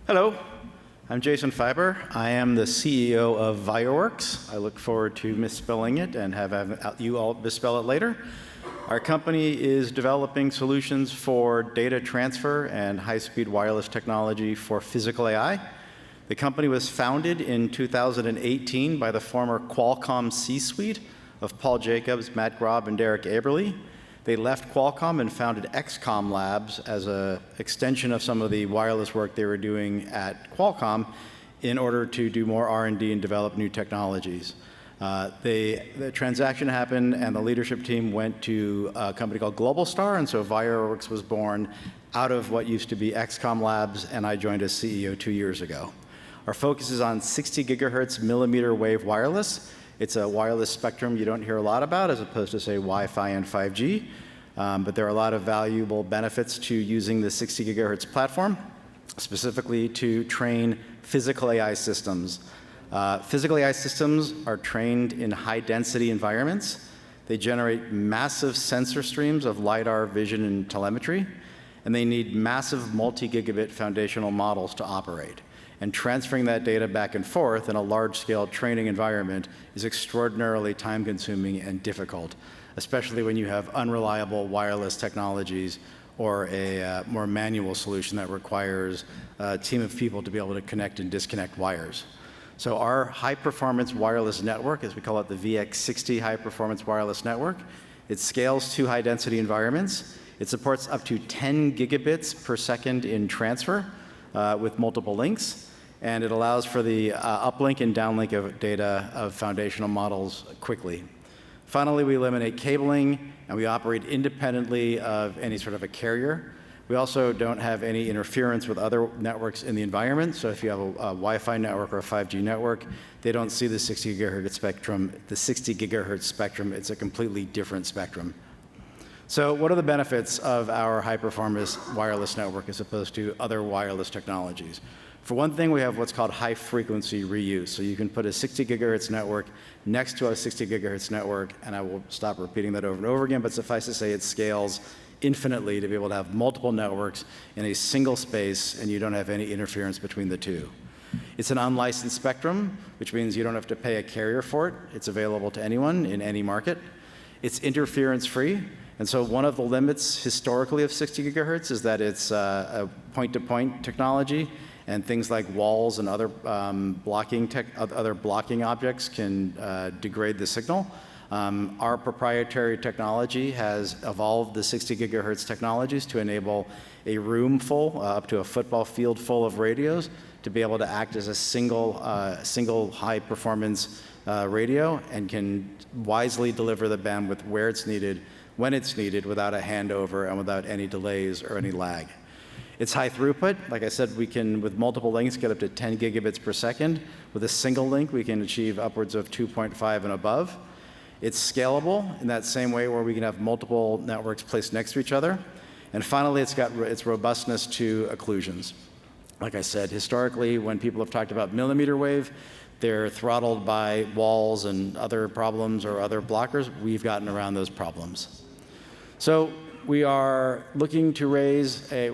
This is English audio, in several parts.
Hello, I'm Jason Fiber. I am the CEO of Virewirx. I look forward to misspelling it and have you all misspell it later. Our company is developing solutions for data transfer and high-speed wireless technology for physical AI. The company was founded in 2018 by the former Qualcomm C-suite of Paul Jacobs, Matt Grob, and Derek Aberle. They left Qualcomm and founded XCOM Labs as an extension of some of the wireless work they were doing at Qualcomm in order to do more R&D and develop new technologies. The transaction happened and the leadership team went to a company called Globalstar, and so Virewirx was born out of what used to be XCOM Labs, and I joined as CEO 2 years ago. Our focus is on 60 gigahertz millimeter wave wireless. It's a wireless spectrum you don't hear a lot about, as opposed to, say, Wi-Fi and 5G. But there are a lot of valuable benefits to using the 60 gigahertz platform, specifically to train physical AI systems. Physical AI systems are trained in high-density environments. They generate massive sensor streams of LiDAR, vision, and telemetry, and they need massive multi-gigabit foundational models to operate. And transferring that data back and forth in a large-scale training environment is extraordinarily time-consuming and difficult, especially when you have unreliable wireless technologies or a more manual solution that requires a team of people to be able to connect and disconnect wires. So our high-performance wireless network, as we call it the VX60 high-performance wireless network, it scales to high-density environments. It supports up to 10 gigabits per second in transfer with multiple links. And it allows for the uplink and downlink of data of foundational models quickly. Finally, we eliminate cabling, and we operate independently of any sort of a carrier. We also don't have any interference with other networks in the environment. So if you have a Wi-Fi network or a 5G network, they don't see the 60 gigahertz spectrum. The 60 gigahertz spectrum, it's a completely different spectrum. So what are the benefits of our high-performance wireless network as opposed to other wireless technologies? For one thing, we have what's called high-frequency reuse. So you can put a 60 gigahertz network next to a 60 gigahertz network, and I will stop repeating that over and over again, but suffice to say it scales infinitely to be able to have multiple networks in a single space, and you don't have any interference between the two. It's an unlicensed spectrum, which means you don't have to pay a carrier for it. It's available to anyone in any market. It's interference-free. And so one of the limits historically of 60 gigahertz is that it's a point-to-point technology, and things like walls and other blocking objects can degrade the signal. Our proprietary technology has evolved the 60 gigahertz technologies to enable a room full, up to a football field full of radios, to be able to act as a single high-performance radio, and can wisely deliver the bandwidth where it's needed, when it's needed, without a handover and without any delays or any lag. It's high throughput. Like I said, we can, with multiple links, get up to 10 gigabits per second. With a single link, we can achieve upwards of 2.5 and above. It's scalable in that same way where we can have multiple networks placed next to each other. And finally, it's got its robustness to occlusions. Like I said, historically, when people have talked about millimeter wave, they're throttled by walls and other problems or other blockers. We've gotten around those problems. So we are looking to raise a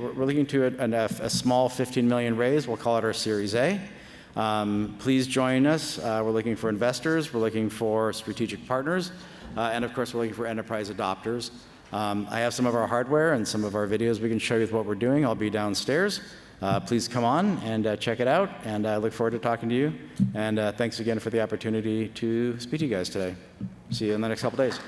small 15 million raise. We'll call it our Series A. Please join us. We're looking for investors. We're looking for strategic partners. And of course, we're looking for enterprise adopters. I have some of our hardware and some of our videos we can show you with what we're doing. I'll be downstairs. Please come on and check it out. And I look forward to talking to you. And thanks again for the opportunity to speak to you guys today. See you in the next couple days.